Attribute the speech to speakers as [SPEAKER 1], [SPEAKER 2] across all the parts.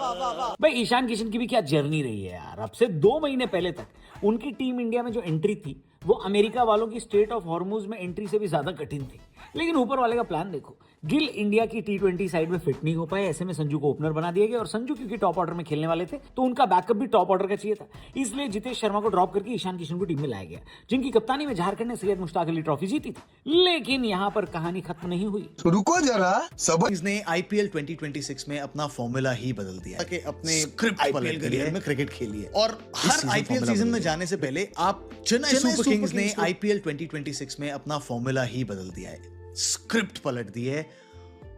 [SPEAKER 1] भाई ईशान किशन की भी क्या जर्नी रही है यार। अब से 2 महीने पहले तक उनकी टीम इंडिया में जो एंट्री थी वो अमेरिका वालों की स्ट्रेट ऑफ हॉर्मुज में एंट्री से भी ज्यादा कठिन थी। लेकिन ऊपर वाले का प्लान देखो, गिल इंडिया की T20 साइड में फिट नहीं हो पाए, ऐसे में संजू को ओपनर बना दिया गया और संजू क्योंकि टॉप ऑर्डर में खेलने वाले थे तो उनका बैकअप भी टॉप ऑर्डर का चाहिए था, इसलिए जितेश शर्मा को ड्रॉप करके ईशान किशन को टीम में लाया गया, जिनकी कप्तानी में झारखंड ने सैयद मुश्ताक अली ट्रॉफी जीती थी। लेकिन यहां पर कहानी खत्म नहीं हुई।
[SPEAKER 2] तो रुको जरा सब
[SPEAKER 3] ने आईपीएल 2026 में अपना फॉर्मूला ही बदल दिया कि अपने आईपीएल करियर में क्रिकेट खेलिए और हर आईपीएल सीजन में जाने से पहले आप चेन्नई सुपर किंग्स ने आईपीएल 2026 में अपना फॉर्मूला ही बदल दिया है, स्क्रिप्ट पलट दी है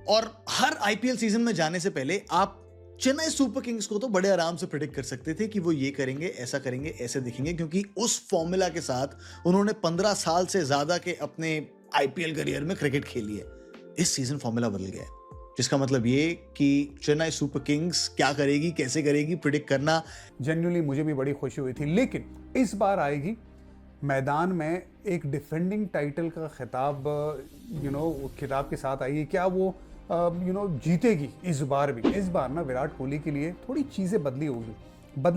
[SPEAKER 3] और हर आईपीएल सीजन में जाने से पहले आप चेन्नई सुपर किंग्स को तो बड़े आराम से प्रेडिक्ट कर सकते थे कि वो ये करेंगे, ऐसा करेंगे, ऐसे दिखेंगे, क्योंकि उस फॉर्मूला के साथ उन्होंने 15 साल से ज्यादा के अपने आईपीएल करियर में क्रिकेट खेली है। इस सीजन फॉर्मूला बदल गया है, जिसका मतलब ये कि चेन्नई सुपर किंग्स क्या करेगी, कैसे करेगी, प्रेडिक्ट करना
[SPEAKER 4] जेन्युइनली मुझे भी बड़ी खुशी हुई थी। लेकिन इस बार आएगी मैदान में एक डिफेंडिंग टाइटल का खिताब, खिताब के साथ आएगी, क्या वो जीतेगी इस बार भी। इस बार ना विराट कोहली के लिए थोड़ी चीज़ें बदली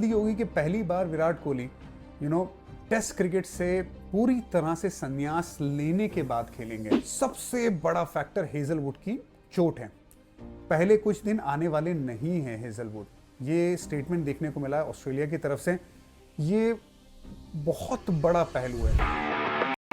[SPEAKER 4] होगी कि पहली बार विराट कोहली टेस्ट क्रिकेट से पूरी तरह से संन्यास लेने के बाद खेलेंगे। सबसे बड़ा फैक्टर हेजलवुड की चोट है, पहले कुछ दिन आने वाले नहीं हैं हेजलवुड। ये स्टेटमेंट देखने को मिला है ऑस्ट्रेलिया की तरफ से, ये बहुत बड़ा पहलू है।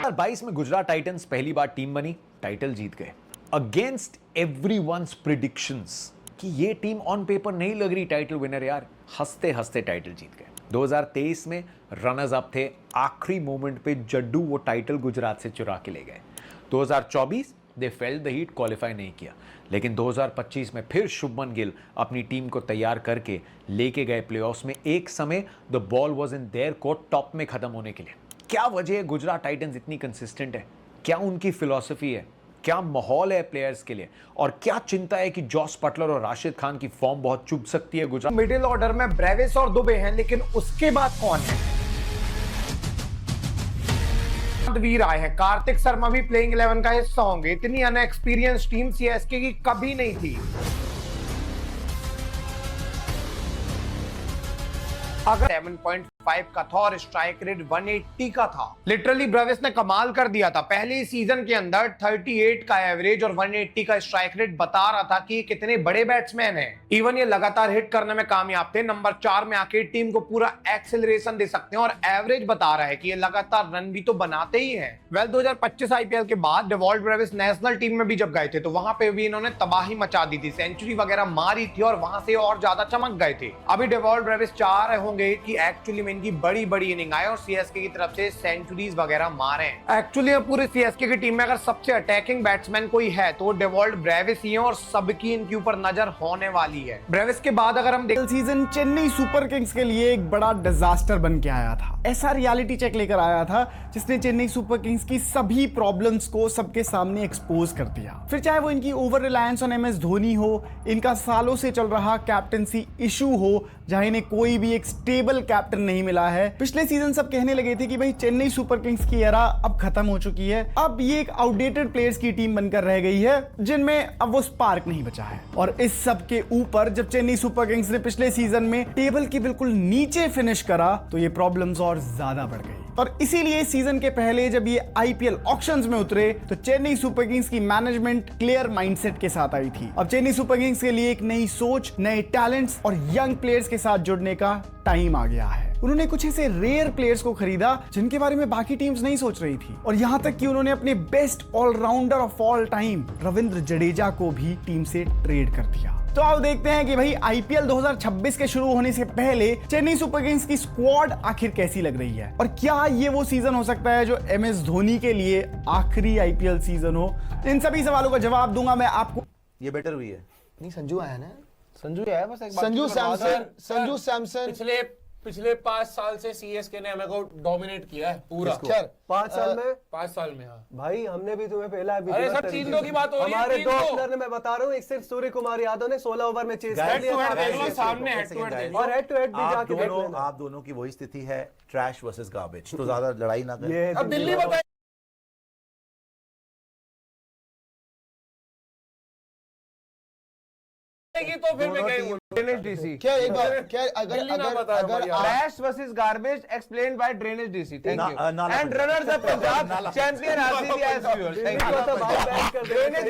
[SPEAKER 5] 2022 में गुजरात टाइटंस पहली बार टीम बनी, टाइटल जीत गए अगेंस्ट एवरीवन्स प्रेडिक्शंस कि ये टीम ऑन पेपर नहीं लग रही टाइटल विनर यार, हंसते हंसते टाइटल जीत गए। 2023 में रनर्स अप थे, आखिरी मोमेंट पे जड्डू वो टाइटल गुजरात से चुरा के ले गए। 2024 they felt the heat, qualify नहीं किया, लेकिन 2025 में फिर शुभमन गिल अपनी टीम को तैयार करके लेके गए प्लेऑफ्स में। एक समय the ball was in their court, top में खत्म होने के लिए। क्या वजह है गुजरात टाइटंस इतनी कंसिस्टेंट है? क्या उनकी फिलॉसफी है? क्या माहौल है प्लेयर्स के लिए? और क्या चिंता है कि जॉस बटलर और राशिद खान की फॉर्म बहुत चुभ सकती है गुजरात?
[SPEAKER 6] मिडिल ऑर्डर में ब्रेविस और दुबे हैं, लेकिन उसके बाद कौन है? वीर आए हैं, कार्तिक शर्मा भी प्लेइंग 11 का हिस्सा होंगे। इतनी अनएक्सपीरियंस टीम सीएसके की कभी नहीं थी। अगर 7.5 का था और स्ट्राइक रेट 180 का था। लिटरली ब्रेविस ने कमाल कर दिया था। पहले ही सीजन के अंदर 38 का एवरेज और 180 का स्ट्राइक रेट बता रहा था कि कितने बड़े बैट्समैन हैं। इवन ये लगातार हिट करने में कामयाब थे। नंबर 4 में आके टीम को पूरा एक्सेलरेशन दे सकते हैं और एवरेज बता रहा है कि ये लगातार रन भी तो बनाते ही हैं। 2025 आईपीएल के बाद डेवॉल्ट ब्रेविस नेशनल टीम में भी जब गए थे तो वहां पे भी इन्होंने तबाही मचा दी थी, सेंचुरी वगैरह मारी थी और वहां से और ज्यादा चमक गए थे। अभी डेवॉल्ट ब्रेविस चाह रहे होंगे कि एक्चुअली में इनकी बड़ी इनिंग आए और सीएसके की तरफ से सेंचुरीज वगैरह मारे। एक्चुअली पूरे सीएसके की टीम में अगर सबसे अटैकिंग बैट्समैन कोई है तो डेवॉल्ट ब्रेविस ही है और सबकी इनके ऊपर नजर होने वाली है। ब्रेविस के बाद अगर हम देखें,
[SPEAKER 7] सीजन चेन्नई सुपर किंग्स के लिए एक बड़ा डिजास्टर बन के आया था। ऐसा रियलिटी चेक लेकर आया था जिसने चेन्नई सुपर किंग्स की सभी प्रॉब्लम्स को सबके सामने एक्सपोज कर दिया। फिर चाहे वो इनकी over reliance on MS Dhoni हो, इनका सालों से चल रहा कैप्टनसी इशू हो, जहां इन्हें कोई भी एक स्टेबल कैप्टन नहीं मिला है। पिछले सीजन सब कहने लगे थे कि भाई चेन्नई सुपर किंग्स की एरा अब खत्म हो चुकी है, अब ये एक आउटडेटेड प्लेयर्स की टीम बनकर रह गई है जिनमें अब वो स्पार्क नहीं बचा है। और इस सब के ऊपर जब चेन्नई सुपर किंग्स ने पिछले सीजन में टेबल के बिल्कुल नीचे फिनिश करा तो ये प्रॉब्लम्स और ज्यादा बढ़ गई। और इसीलिए सीजन के पहले जब ये आईपीएल ऑक्शंस में उतरे तो चेन्नई सुपर किंग्स की मैनेजमेंट क्लियर माइंडसेट के साथ आई थी। अब चेन्नई सुपर किंग्स के लिए एक नई सोच, नए टैलेंट्स और यंग प्लेयर्स के साथ जुड़ने का टाइम आ गया है। उन्होंने कुछ ऐसे रेयर प्लेयर्स को खरीदा जिनके बारे में बाकी टीम्स नहीं सोच रही थी, और यहां तक कि उन्होंने अपने best allrounder of all time Ravindra Jadeja को भी टीम से ट्रेड कर दिया। तो आओ देखते हैं कि भाई आईपीएल 2026 के शुरू होने से पहले चेन्नई सुपर किंग्स की स्क्वाड आखिर कैसी लग रही है और क्या ये वो सीजन हो सकता है जो एमएस धोनी के लिए आखिरी आईपीएल सीजन हो। इन सभी सवालों का जवाब दूंगा मैं आपको।
[SPEAKER 3] ये बेटर हुई है।
[SPEAKER 6] नहीं, संजू आया ना,
[SPEAKER 8] संजू आया बस एक बात।
[SPEAKER 6] संजू सैमसन
[SPEAKER 8] पिछले 5 साल से सीएसके ने हमें को डोमिनेट किया है पूरा।
[SPEAKER 6] 5 साल में
[SPEAKER 8] 5 साल में। हाँ
[SPEAKER 6] भाई, हमने भी तुम्हें पहला
[SPEAKER 8] अरे सब 3-2 की बात हो रही है।
[SPEAKER 6] हमारे दो ओपनर ने, मैं बता रहा हूँ, एक सिर्फ सूर्य कुमार यादव ने 16 ओवर में चेस कर दिया।
[SPEAKER 8] सामने हेड टू हेड
[SPEAKER 6] और हेड टू हेड भी जाके देख लेना।
[SPEAKER 3] आप दोनों की वही स्थिति है, ट्रैश वर्सेस गार्बेज, तो ज्यादा लड़ाई ना करें।
[SPEAKER 8] अब दिल्ली बताए आएगी तो फिर मैं कहीं
[SPEAKER 6] ड्रेनेज डीसी
[SPEAKER 2] क्या एक बार क्या अगर
[SPEAKER 8] दिल्ली ना
[SPEAKER 2] अगर
[SPEAKER 8] बताया
[SPEAKER 2] अगर
[SPEAKER 8] हमारी
[SPEAKER 2] आप
[SPEAKER 6] trash versus garbage explained by drainage DC thank you
[SPEAKER 3] नाला
[SPEAKER 6] and runners up Punjab champion RCB as viewers thank you drainage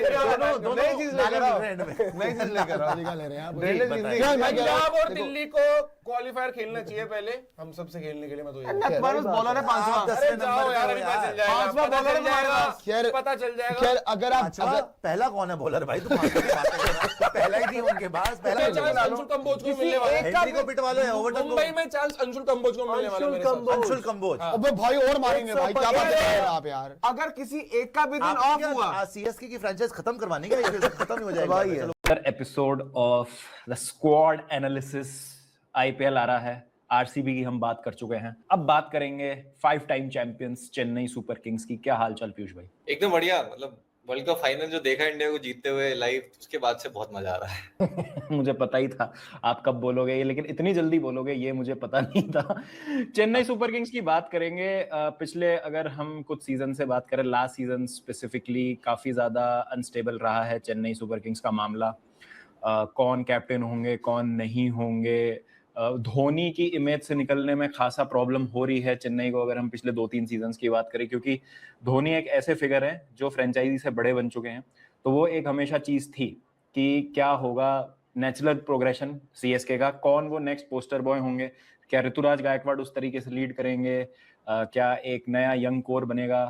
[SPEAKER 6] नई चीज लेकर आओ नई चीज लेकर आओ
[SPEAKER 2] निकाल ले रहे हैं आप
[SPEAKER 6] ड्रेनेज
[SPEAKER 2] क्या मैं कह रहा
[SPEAKER 8] पंजाब
[SPEAKER 2] हूं
[SPEAKER 8] और दिल्ली को क्वालिफायर खेलना चाहिए पहले हम सबसे खेलने के लिए। मैं तो ये
[SPEAKER 6] नटवारस बॉलर है 5वां
[SPEAKER 8] अरे जाओ यार, अभी पता चल जाएगा,
[SPEAKER 6] पांचवा
[SPEAKER 8] पता
[SPEAKER 6] बॉलर
[SPEAKER 8] चल जाएगा,
[SPEAKER 2] खैर
[SPEAKER 8] पता चल जाएगा।
[SPEAKER 2] खैर अगर आप
[SPEAKER 3] अच्छा
[SPEAKER 2] अगर
[SPEAKER 3] पहला कौन है बॉलर भाई तुम पहला ही थी उनके पास पहला
[SPEAKER 8] चांस अंशुल कंबोज को मिलने वाला है।
[SPEAKER 3] हेनरी को पिटवा लो या ओवरटन को
[SPEAKER 8] मुंबई में चांस अंशुल कंबोज को मिलने वाला है मेरे हिसाब से।
[SPEAKER 3] अंशुल कंबोज
[SPEAKER 2] अबे भाई और मारेंगे भाई, क्या बात कर रहे हैं आप यार।
[SPEAKER 6] अगर किसी एक का भी दिन ऑफ हुआ
[SPEAKER 3] सीएसके की फ्रेंचाइज खत्म करवानी क्या ये खत्म ही हो जाएगा चलो
[SPEAKER 9] episode of the squad analysis IPL आ रहा है। आरसीबी की हम बात कर चुके हैं, अब बात करेंगे 5 time champions Chennai super Kings की। क्या हाल चाल पीयूष भाई?
[SPEAKER 10] एकदम बढ़िया। मतलब वर्ल्ड कप फाइनल जो देखा इंडिया को जीतते हुए लाइव, उसके बाद से बहुत मजा आ रहा है।
[SPEAKER 9] मुझे पता ही था आप कब बोलोगे ये, लेकिन इतनी जल्दी बोलोगे ये मुझे पता नहीं था। चेन्नई सुपर किंग्स की बात करेंगे। पिछले अगर हम कुछ सीजन से बात करें, लास्ट सीजन स्पेसिफिकली काफी ज्यादा अनस्टेबल रहा है चेन्नई सुपर किंग्स का मामला। कौन कैप्टन होंगे कौन नहीं होंगे, धोनी की इमेज से निकलने में खासा प्रॉब्लम हो रही है चेन्नई को अगर हम पिछले 2-3 सीजन्स की बात करें, क्योंकि धोनी एक ऐसे फिगर हैं जो फ्रेंचाइजी से बड़े बन चुके हैं। तो वो एक हमेशा चीज थी कि क्या होगा नेचुरल प्रोग्रेशन सीएसके का, कौन वो नेक्स्ट पोस्टर बॉय होंगे, क्या ऋतुराज गायकवाड़ उस तरीके से लीड करेंगे, क्या एक नया यंग कोर बनेगा।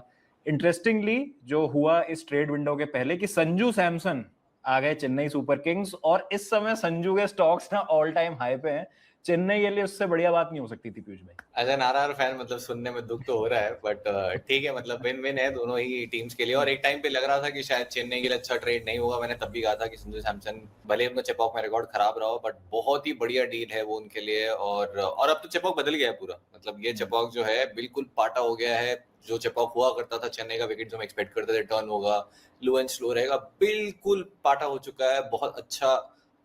[SPEAKER 9] इंटरेस्टिंगली जो हुआ इस ट्रेड विंडो के पहले कि संजू सैमसन आ गए चेन्नई सुपर किंग्स, और इस समय संजू के स्टॉक्स ना ऑल टाइम हाई पे हैं। चेन्नई के लिए उससे बढ़िया बात नहीं हो सकती थी पीयूष भाई।
[SPEAKER 10] एज एन आरआर फैन मतलब सुनने में दुख तो हो रहा है, बट ठीक है, मतलब विन विन है दोनों ही टीम्स के लिए। और एक टाइम पे लग रहा था कि शायद चेन्नई के लिए अच्छा ट्रेड नहीं होगा। मैंने तब भी कहा था कि संजू सैमसन भले उनका चेपॉक में रिकॉर्ड खराब रहा हो, बट बहुत ही बढ़िया डील है वो उनके लिए। और अब तो चेपॉक बदल गया है पूरा। मतलब ये चेपॉक जो है बिल्कुल पाटा हो गया है। जो चेपॉक हुआ करता था चेन्नई का विकेट जो हम एक्सपेक्ट करते थे, टर्न होगा, लो एंड स्लो रहेगा, बिल्कुल पाटा हो चुका है। बहुत अच्छा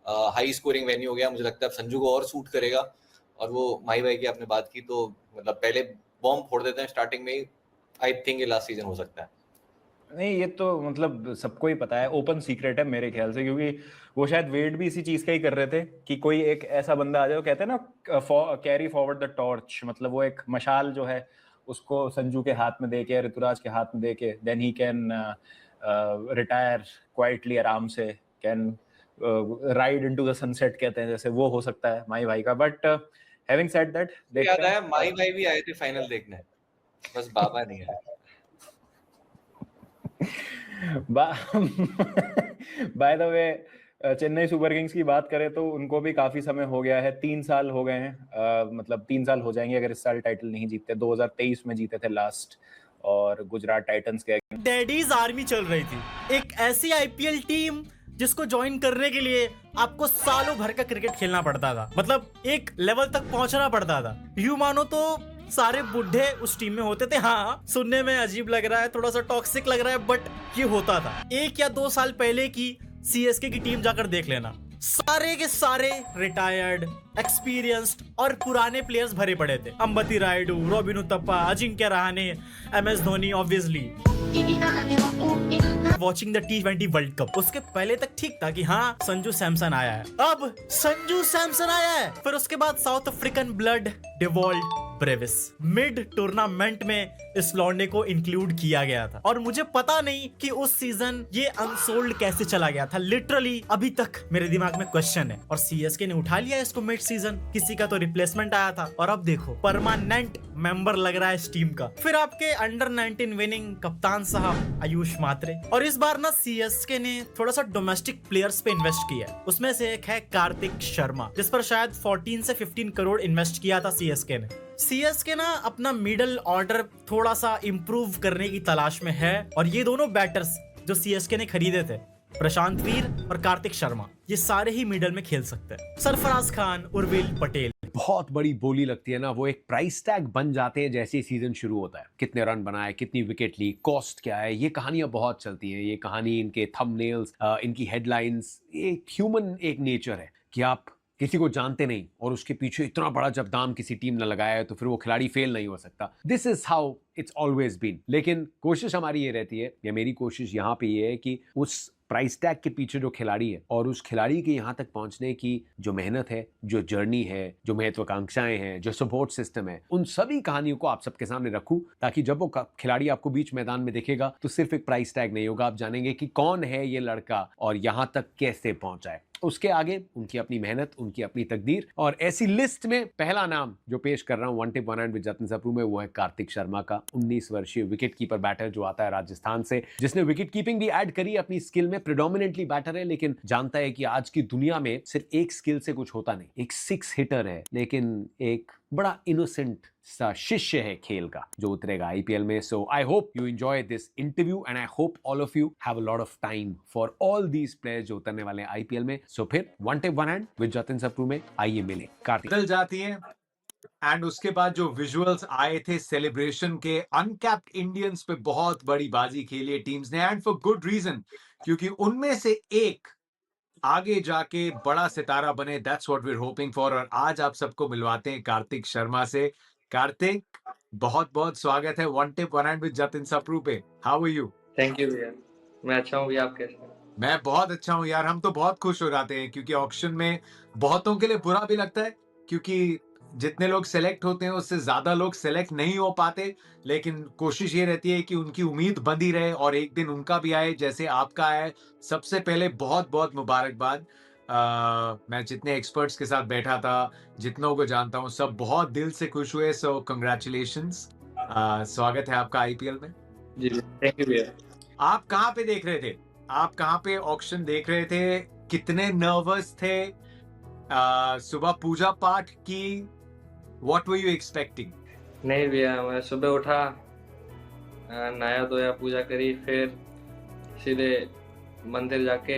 [SPEAKER 10] हाई स्कोरिंग वेन्यू हो गया। मुझे लगता है संजू को और सूट करेगा। और वो माही भाई की आपने बात की तो मतलब पहले बॉम्ब फोड़ देते हैं स्टार्टिंग में ही। आई थिंक ये लास्ट सीजन हो सकता है।
[SPEAKER 9] नहीं, ये तो मतलब सबको ही पता है, ओपन सीक्रेट है मेरे ख्याल से, क्योंकि वो शायद वेट भी इसी चीज का ही कर रहे थे कि कोई एक ऐसा बंदा आ जाए, कहते हैं ना कैरी फॉरवर्ड द टॉर्च, मतलब वो एक मशाल जो है उसको संजू के हाथ में देके, ऋतुराज के हाथ में देके, then he can retire quietly, आराम से can ride into the sunset कहते हैं, जैसे वो हो सकता है माही भाई का। बट हैविंग सेड दैट,
[SPEAKER 10] याद आया माही भाई भी आए थे फाइनल देखने, बस बाबा नहीं आया।
[SPEAKER 9] By the way Chennai super Kings की बात करें तो उनको भी काफी समय हो गया है, 3 साल हो गए हैं। मतलब 3 साल हो जाएंगे अगर इस साल टाइटल नहीं जीतते। 2023 में जीते थे लास्ट, और गुजरात टाइटंस के
[SPEAKER 11] डैडीज आर्मी चल रही थी। एक ऐसी आईपीएल टीम जिसको ज्वाइन करने के लिए आपको सालों भर का क्रिकेट खेलना पड़ता था, मतलब एक लेवल तक पहुंचना पड़ता था। यूं मानो तो सारे बुढ़े उस टीम में होते थे। हाँ, सुनने में अजीब लग रहा है, थोड़ा सा टॉक्सिक लग रहा है, बट ये होता था। 1 या 2 साल पहले की सीएसके की टीम जाकर देख लेना, सारे के सारे रिटायर्ड, एक्सपीरियंस्ड और पुराने प्लेयर्स भरे पड़े थे। Ambati Rayudu, robin Uthappa, Ajinkya Rahane, MS Dhoni obviously. Watching the T20 world cup, उसके पहले तक ठीक था कि हाँ संजू सैमसन आया है, अब संजू सैमसन आया है। फिर उसके बाद south African blood Dewald Brevis mid tournament में इस लौंडे को इंक्लूड किया गया था, और मुझे पता नहीं कि उस सीजन ये अनसोल्ड कैसे चला गया था। लिटरली अभी तक मेरे दिमाग में क्वेश्चन है। और सीएसके ने उठा लिया इसको मिड सीजन, किसी का तो रिप्लेसमेंट आया था, और अब देखो परमानेंट मेंबर लग रहा है इस टीम का। फिर आपके अंडर 19 विनिंग कप्तान साहब आयुष मात्रे। और इस बार ना सीएसके ने थोड़ा सा डोमेस्टिक प्लेयर्स पे इन्वेस्ट किया है। उसमें से एक है कार्तिक शर्मा, जिस पर शायद 14 से 15 करोड़ इन्वेस्ट किया था सीएसके ने। सीएसके ना अपना मिडल ऑर्डर थोड़ा सा इंप्रूव करने की तलाश में है, और ये दोनों बैटर्स जो सीएसके ने खरीदे थे, प्रशांत वीर और कार्तिक शर्मा, ये सारे ही मिडल में खेल सकते हैं। सरफराज खान, उर्विल पटेल,
[SPEAKER 5] बहुत बड़ी बोली लगती है ना, वो एक प्राइस टैग बन जाते हैं जैसे ही सीजन शुरू होता है। कितने रन बनाए, कितनी विकेट ली, कॉस्ट क्या है, ये कहानियां बहुत चलती हैं। ये कहानी, इनके थंबनेल्स, इनकी हेडलाइंस, ये ह्यूमन एक नेचर है कि आप किसी को जानते नहीं और उसके पीछे इतना बड़ा जब दाम किसी टीम ने लगाया है तो फिर वो खिलाड़ी फेल नहीं हो सकता। This is how it's always been. लेकिन कोशिश हमारी ये रहती है, या मेरी कोशिश यहाँ पे ये है कि उस प्राइस टैग के पीछे जो खिलाड़ी है और उस खिलाड़ी के यहाँ तक पहुंचने की जो मेहनत है, जो जर्नी है, जो महत्वाकांक्षाएं हैं, जो सपोर्ट सिस्टम है, उन सभी कहानियों को आप सबके सामने रखूं ताकि जब वो खिलाड़ी आपको बीच मैदान में दिखेगा तो सिर्फ एक प्राइस टैग नहीं होगा, आप जानेंगे कि कौन है ये लड़का और यहाँ तक कैसे पहुंचा है। उसके आगे उनकी अपनी मेहनत, उनकी अपनी तकदीर। और ऐसी लिस्ट में पहला नाम जो पेश कर रहा हूं one tip one hand with Jatin Sapru में, वो है कार्तिक शर्मा का, 19 वर्षीय विकेट कीपर बैटर जो आता है राजस्थान से, जिसने विकेट कीपिंग भी ऐड करी अपनी स्किल में। प्रेडोमिनेंटली बैटर है लेकिन जानता है कि आज की दुनिया में सिर्फ एक स्किल से कुछ होता नहीं। एक 6 हिटर है लेकिन एक बड़ा इनोसेंट सा शिष्य है खेल का जो उतरेगा आईपीएल में। So I hope you enjoy this interview and I hope all of you have a lot of time for all these players जो उतरने वाले हैं आईपीएल में। सो फिर one tip one hand with Jatin Sapru में आइए मिले कार्तिक।
[SPEAKER 12] बदल जाती है एंड उसके बाद जो विजुअल्स आए थे सेलिब्रेशन के, अनकैप्ड इंडियंस पे बहुत बड़ी बाजी खेली है टीम्स ने एंड फॉर गुड रीजन, क्योंकि उनमें से एक आगे जाके बड़ा सितारा बने। That's what we are hoping for. और आज आप सबको मिलवाते हैं कार्तिक शर्मा से। कार्तिक, बहुत बहुत स्वागत है one tip one hand with Jatin Sapru पे। How are you?
[SPEAKER 13] Thank you भैया, मैं अच्छा हूँ भैया, आप कैसे हैं?
[SPEAKER 12] मैं बहुत अच्छा हूँ यार। हम तो बहुत खुश हो जाते हैं क्योंकि ऑक्शन में बहुतों के लिए बुरा भी लगता है क्योंकि जितने लोग सेलेक्ट होते हैं उससे ज्यादा लोग सेलेक्ट नहीं हो पाते, लेकिन कोशिश ये रहती है कि उनकी उम्मीद बंधी रहे और एक दिन उनका भी आए जैसे आपका है। सबसे पहले बहुत बहुत मुबारकबाद। मैं जितने एक्सपर्ट्स के साथ बैठा था, जितनों को जानता हूँ, सब बहुत दिल से खुश हुए। सो कंग्रेचुलेशंस, स्वागत है आपका आईपीएल में।
[SPEAKER 13] जी थैंक यू भैया।
[SPEAKER 12] आप कहाँ पे देख रहे थे? आप कहाँ पे ऑक्शन देख रहे थे? कितने नर्वस थे? सुबह पूजा पाठ की? What were you expecting?
[SPEAKER 13] नहीं भैया, मैं सुबह उठा, नहाया धोया, पूजा करी, फिर सीधे मंदिर जाके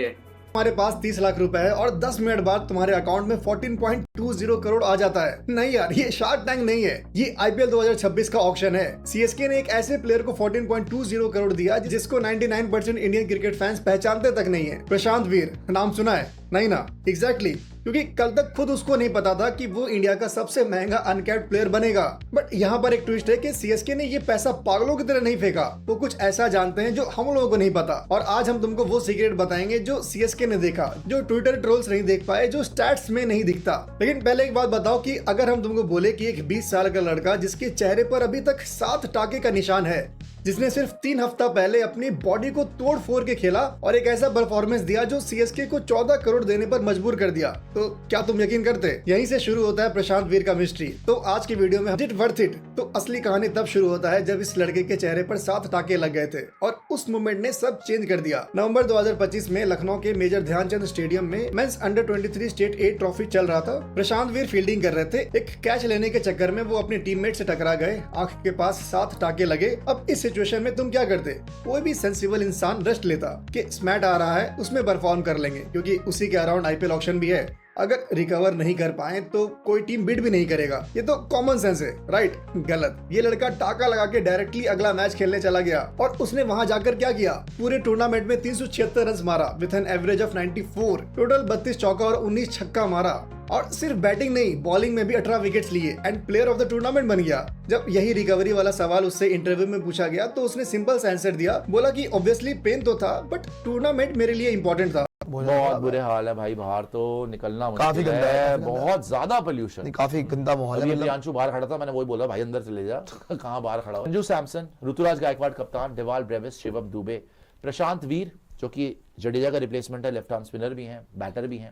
[SPEAKER 7] हमारे पास 30 लाख रुपए है और 10 मिनट बाद तुम्हारे अकाउंट में 14.20 करोड़ आ जाता है। नहीं यार, ये शार्क टैंक नहीं है, ये आईपीएल 2026 का ऑक्शन है। सीएसके ने एक ऐसे प्लेयर को 14.20 करोड़ दिया जिसको 99% इंडियन क्रिकेट फैंस पहचानते तक नहीं है। प्रशांत वीर, नाम सुना है? नहीं ना? एग्जैक्टली, क्योंकि कल तक खुद उसको नहीं पता था कि वो इंडिया का सबसे महंगा अनकैप्ड प्लेयर बनेगा। बट यहाँ पर एक ट्विस्ट है कि सीएसके ने ये पैसा पागलों की तरह नहीं फेंका, वो कुछ ऐसा जानते हैं जो हम लोगों को नहीं पता। और आज हम तुमको वो सीक्रेट बताएंगे जो सीएसके ने देखा, जो ट्विटर ट्रोल्स नहीं देख पाए, जो स्टैट्स में नहीं दिखता। लेकिन पहले एक बात बताओ कि अगर हम तुमको बोले कि एक 20 साल का लड़का जिसके चेहरे पर अभी तक 7 टाके का निशान है, जिसने सिर्फ 3 हफ्ता पहले अपनी बॉडी को तोड़ फोड़ के खेला और एक ऐसा परफॉर्मेंस दिया जो सीएसके को 14 करोड़ देने पर मजबूर कर दिया, तो क्या तुम यकीन करते? यहीं से शुरू होता है प्रशांत वीर का मिस्ट्री। तो आज की वीडियो में इट वर्थ इट, तो असली कहानी तब शुरू होता है जब इस लड़के के चेहरे पर 7 टाके लग गए थे और उस मूवमेंट ने सब चेंज कर दिया। नवंबर 2025 में लखनऊ के मेजर ध्यानचंद स्टेडियम में mains under 23 state A trophy चल रहा था। प्रशांत वीर फील्डिंग कर रहे थे। एक कैच लेने के चक्कर में वो अपने टीममेट से टकरा गए, आंख के पास 7 टाके लगे। अब इस सिचुएशन में तुम क्या करते? कोई भी सेंसिबल इंसान रेस्ट लेता कि स्मैट आ रहा है, उसमें परफॉर्म कर लेंगे क्योंकि उसी के अराउंड आईपीएल ऑक्शन भी है। अगर रिकवर नहीं कर पाए तो कोई टीम बिड भी नहीं करेगा, ये तो कॉमन सेंस है, राइट? गलत। ये लड़का टाका लगा के डायरेक्टली अगला मैच खेलने चला गया और उसने वहां जाकर क्या किया? पूरे टूर्नामेंट में 376 रन मारा with an average of 94, total 32 चौका और 19 छक्का मारा। और सिर्फ बैटिंग नहीं, बॉलिंग में भी 18 विकेट्स लिए and player of the tournament बन गया। जब यही रिकवरी वाला सवाल उससे इंटरव्यू में पूछा गया तो उसने सिंपल सा आंसर दिया, बोला कि ऑब्वियसली पेन तो था बट टूर्नामेंट मेरे लिए इंपॉर्टेंट था।
[SPEAKER 14] बहुत बुरे हाल है भाई, बाहर तो निकलना काफी गंदा है, बहुत ज्यादा पोल्यूशन, काफी गंदा माहौल है। प्रियांशु बाहर खड़ा था, मैंने वही बोला भाई अंदर चले जा। कहाँ बाहर खड़ा हो? संजू सैमसन, ऋतुराज गायकवाड़ कप्तान, डेवाल ब्रेविस, शिवम दुबे, प्रशांत वीर जो कि जडेजा का रिप्लेसमेंट है, लेफ्ट आर्म स्पिनर भी हैं, बैटर भी हैं,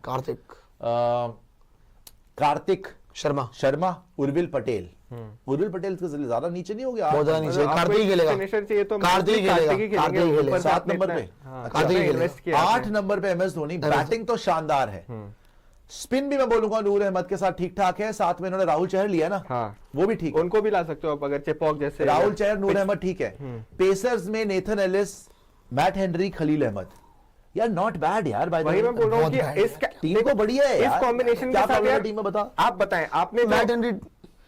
[SPEAKER 14] कार्तिक शर्मा, उर्विल पटेल। उर्विल पटेल तो ज्यादा नीचे नहीं हो गया, कार्तिक खेलेगा, कार्तिक 7 नंबर पे, कार्तिक 8 नंबर पे एमएस धोनी। बैटिंग तो शानदार है, स्पिन भी मैं बोलूंगा नूर अहमद के साथ ठीक ठाक है। साथ में इन्होंने राहुल चहर लिया ना, वो भी ठीक है,
[SPEAKER 6] उनको भी ला सकते हो आप अगर चेपॉक जैसे।
[SPEAKER 14] राहुल चहर, नूर अहमद ठीक है। पेसर्स में Nathan Ellis, Matt Henry, Khaleel Ahmed. यार नॉट बैड यार, भाई मैं बोल रहा हूँ कि इस टीम को बढ़िया है यार।
[SPEAKER 6] इस कॉम्बिनेशन के साथ यार टीम में बता, आप बताएं, आपने मैट हेनरी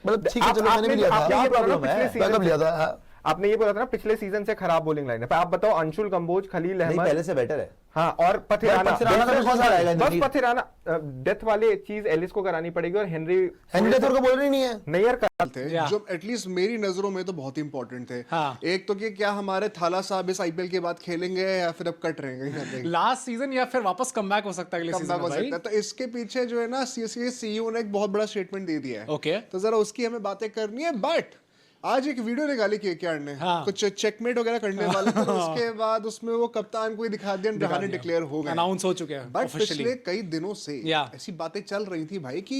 [SPEAKER 6] मतलब ठीक है, चलो मैंने भी लिया था, क्या प्रॉब्लम है? बैकअप लिया था। आपने ये बोला था ना पिछले सीजन से खराब बॉलिंग लाइन है। आप बताओ, अंशुल कंबोज, खलील अहमद पहले से बेटर है।
[SPEAKER 15] हाँ, और पथिराना
[SPEAKER 2] पथिराना का भी बहुत सारा आएगा
[SPEAKER 15] बस
[SPEAKER 2] इंद्रजीत।
[SPEAKER 15] पथिराना डेथ वाले चीज एलिस को करानी पड़ेगी और हेनरी
[SPEAKER 2] डेथ को बोल रही नहीं है।
[SPEAKER 15] नहीं यार
[SPEAKER 16] थे जो एटलीस्ट मेरी नजरों में तो बहुत इंपॉर्टेंट थे। एक तो कि क्या हमारे थाला साहब इस आईपीएल के बाद खेलेंगे या फिर अब कट रहेंगे कहीं ना कहीं
[SPEAKER 17] लास्ट सीजन या फिर वापस कमबैक हो सकता है अगले सीजन में भाई।
[SPEAKER 16] तो इसके पीछे जो है ना सीएसके सीईओ ने एक बहुत बड़ा स्टेटमेंट दे दिया है।
[SPEAKER 17] ओके,
[SPEAKER 16] तो जरा उसकी हमें बातें करनी है। बट आज एक वीडियो निकाली केकेआर ने कुछ चेकमेट वगैरह करने वाले थे, उसके बाद उसमें वो कप्तान को ही दिखा दिया, रहाणे डिक्लेयर हो गए,
[SPEAKER 17] अनाउंस हो चुके हैं।
[SPEAKER 16] बट पिछले कई दिनों से ऐसी बातें चल रही थी भाई कि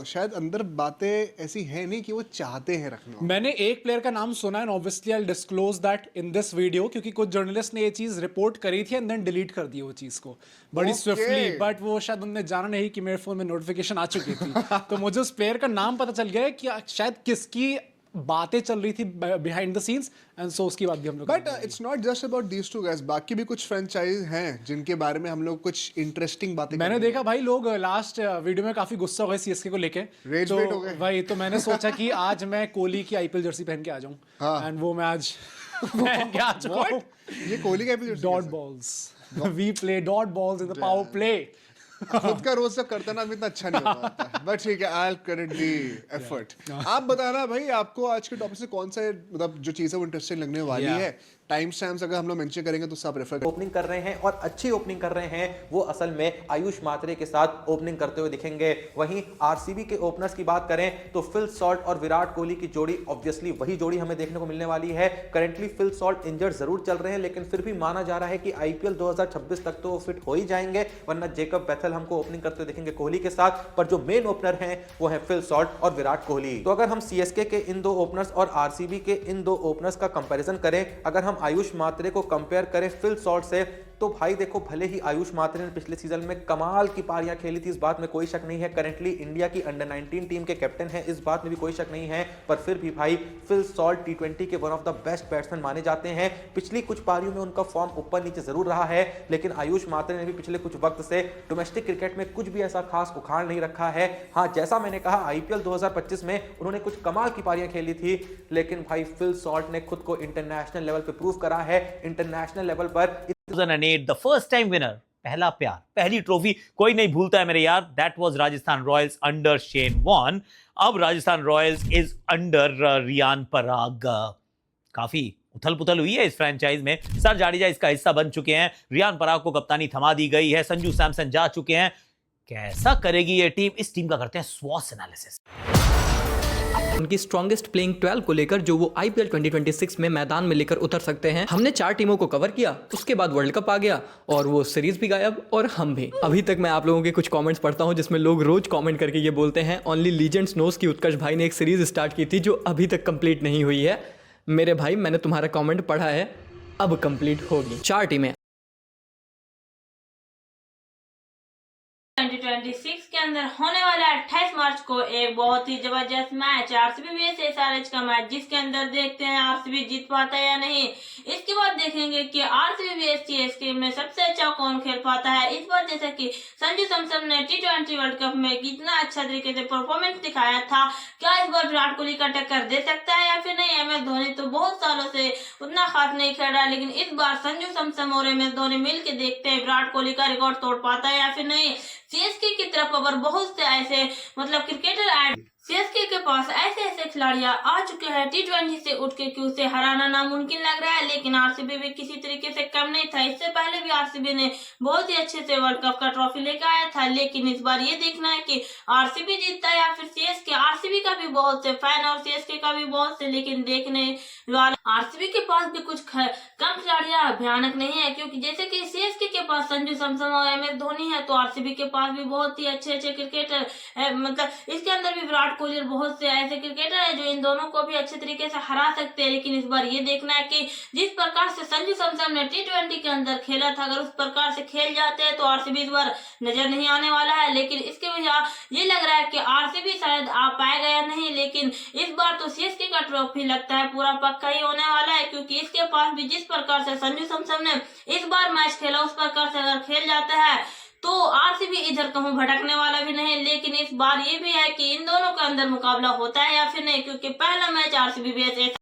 [SPEAKER 16] शायद अंदर बातें ऐसी है नहीं कि वो चाहते हैं रखना।
[SPEAKER 17] मैंने एक प्लेयर का नाम सुना है, obviously I will disclose that in this video, क्योंकि कुछ जर्नलिस्ट ने ये चीज रिपोर्ट करी थी एंड देन डिलीट कर दी वो चीज को बड़ी स्विफ्टली, बट वो शायद उन्होंने जाना नहीं कि मेरे फोन में नोटिफिकेशन आ चुकी थी तो मुझे उस प्लेयर का नाम पता चल गया है कि शायद किसकी बातें चल रही थी behind the scenes, and so उसकी बात भी हम लोग।
[SPEAKER 16] But it's not just about these two guys, बाकी भी कुछ फ्रेंचाइज हैं जिनके बारे में हम लोग कुछ इंटरेस्टिंग बातें
[SPEAKER 17] मैंने देखा भाई, लोग लास्ट वीडियो में काफी गुस्सा हो गए सीएसके को लेके,
[SPEAKER 16] रेज वेट हो गए
[SPEAKER 17] भाई। तो मैंने सोचा कि आज मैं कोहली की आईपीएल जर्सी पहन के आ जाऊं, एंड वो मैं आज पहन के आ चुका हूं।
[SPEAKER 16] ये कोहली का IPL
[SPEAKER 17] dot balls, we play dot balls in the power play.
[SPEAKER 16] खुद का रोज सब करता ना इतना अच्छा नहीं हो पाता, बट ठीक है, आई क्रेडिट दी एफर्ट। आप बताना भाई, आपको आज के टॉपिक से कौन सा मतलब जो चीज़ है वो इंटरेस्टिंग लगने वाली है। टाइम स्टैम्प्स अगर हम लोग मेंशन करेंगे तो सब रेफर
[SPEAKER 18] ओपनिंग कर रहे हैं और अच्छी ओपनिंग कर रहे हैं, वो असल में आयुष मात्रे के साथ ओपनिंग करते हुए दिखेंगे। वहीं आरसीबी के ओपनर्स की बात करें तो फिल सॉल्ट और विराट कोहली की जोड़ी ऑब्वियसली वही जोड़ी हमें देखने को मिलने वाली है। करेंटली फिल सॉल्ट इंजर्ड जरूर चल रहे हैं, लेकिन फिर भी माना जा रहा है कि आईपीएल 2026 तक तो वो फिट हो ही जाएंगे, वरना जेकब बेथल हमको ओपनिंग करते हुए दिखेंगे कोहली के साथ। पर जो मेन ओपनर हैं वो है फिल सॉल्ट और विराट कोहली। तो अगर हम सीएसके के इन दो ओपनर्स और आरसीबी के इन दो ओपनर्स का कंपैरिजन करें, अगर हम आयुष मात्रे को कंपेयर करें फिल सॉल्ट से, तो भाई देखो, भले ही आयुष मात्रे ने पिछले सीजन में कमाल की पारियां खेली थी, इस बात में कोई शक नहीं है। करंटली इंडिया की अंडर 19 टीम के कैप्टन हैं, इस बात में भी कोई शक नहीं है। पर फिर भी भाई फिल सॉल्ट टी20 के one of the best batsman माने जाते हैं। पिछली कुछ पारियों में उनका फॉर्म ऊपर नीचे जरूर रहा है, लेकिन आयुष मात्रे ने भी पिछले कुछ वक्त से डोमेस्टिक क्रिकेट में कुछ भी ऐसा खास उखाड़ नहीं रखा है। हाँ, जैसा मैंने कहा, आईपीएल 2025 में उन्होंने कुछ कमाल की पारियां खेली थी, लेकिन भाई फिल सॉल्ट ने खुद को इंटरनेशनल लेवल पे प्रूव करा है। इंटरनेशनल लेवल पर
[SPEAKER 19] 2008 द फर्स्ट टाइम विनर, पहला प्यार, पहली ट्रॉफी कोई नहीं भूलता है मेरे यार। That was Rajasthan Royals under Shane Warne. अब Rajasthan Royals is under Riyan Parag. काफी उथल पुथल हुई है इस फ्रेंचाइज में। सर जाडेजा इसका हिस्सा बन चुके हैं, रियान पराग को कप्तानी थमा दी गई है, संजू सैमसन जा चुके हैं। कैसा करेगी ये टीम, इस टीम का करते हैं स्वॉट एनालिसिस।
[SPEAKER 20] उनकी स्ट्रॉन्गेस्ट प्लेइंग 12 को लेकर जो वो आईपीएल 2026 में मैदान में लेकर उतर सकते हैं। हमने 4 टीमों को कवर किया, उसके बाद वर्ल्ड कप आ गया और वो सीरीज भी गायब और हम भी। अभी तक मैं आप लोगों के कुछ कमेंट्स पढ़ता हूं जिसमें लोग रोज कमेंट करके ये बोलते हैं ओनली लीजेंड्स नोस की उत्कर्ष भाई ने एक सीरीज स्टार्ट की थी जो अभी तक कंप्लीट नहीं हुई है। मेरे भाई, मैंने तुम्हारा कमेंट पढ़ा है, अब कंप्लीट होगी। 4 टीमें
[SPEAKER 21] 2026 के अंदर होने वाला 28 मार्च को एक बहुत ही जबरदस्त मैच आरसीबी vs एसआरएच का मैच, जिसके अंदर देखते हैं आरसीबी जीत पाता है या नहीं। इसके बाद देखेंगे कि आरसीबी vs सीएसके में सबसे अच्छा कौन खेल पाता है। इस बार जैसे कि संजू सैमसन ने टी20 वर्ल्ड कप में कितना अच्छा तरीके से परफॉर्मेंस दिखाया था, क्या इस बार विराट कोहली का टक्कर दे सकता है या फिर नहीं। MS धोनी तो बहुत सालों से उतना खास नहीं खेल रहा, लेकिन इस बार संजू सैमसन और MS धोनी मिल के देखते हैं विराट कोहली का रिकॉर्ड तोड़ पाता है या फिर नहीं। सीएसके की तरफ पर बहुत से ऐसे क्रिकेटर सीएसके के पास ऐसे खिलाड़ियां आ चुके हैं टी20 से उठ के कि उसे हराना नामुमकिन लग रहा है, लेकिन आरसीबी भी किसी तरीके से कम नहीं था। इससे पहले भी आरसीबी ने बहुत ही अच्छे से वर्ल्ड कप का ट्रॉफी लेकर आया था, लेकिन इस बार ये देखना है कि आरसीबी जीतता है या फिर सीएसके। आरसीबी का भी बहुत से फैन और सीएसके का भी बहुत से, लेकिन देखने वाले आरसीबी के पास भी कुछ कम खिलाड़ियां भयानक नहीं है, क्योंकि जैसे कि सीएसके के पास संजू सैमसन और MS धोनी है, तो आरसीबी के पास भी बहुत ही अच्छे क्रिकेटर इसके अंदर भी विराट कोहली और बहुत से ऐसे क्रिकेटर हैं जो इन दोनों को भी अच्छे तरीके से हरा सकते हैं। लेकिन इस बार ये देखना है कि जिस प्रकार से संजू सैमसन ने टी20 के अंदर खेला था, अगर उस प्रकार से खेल जाते हैं तो आरसीबी इस बार नजर नहीं आने वाला है। लेकिन इसके वजह ये लग रहा है कि आरसीबी शायद आ पाएगा या नहीं, लेकिन इस बार तो सीएसके का ट्रॉफी लगता है पूरा पक्का ही होने वाला है, क्योंकि इसके पास भी जिस प्रकार से संजू सैमसन ने इस बार मैच खेला उस प्रकार से अगर खेल जाता है तो आरसीबी इधर कहूं भटकने वाला भी नहीं। लेकिन इस बार ये भी है कि इन दोनों के अंदर मुकाबला होता है या फिर नहीं, क्योंकि पहला मैच आरसीबी vs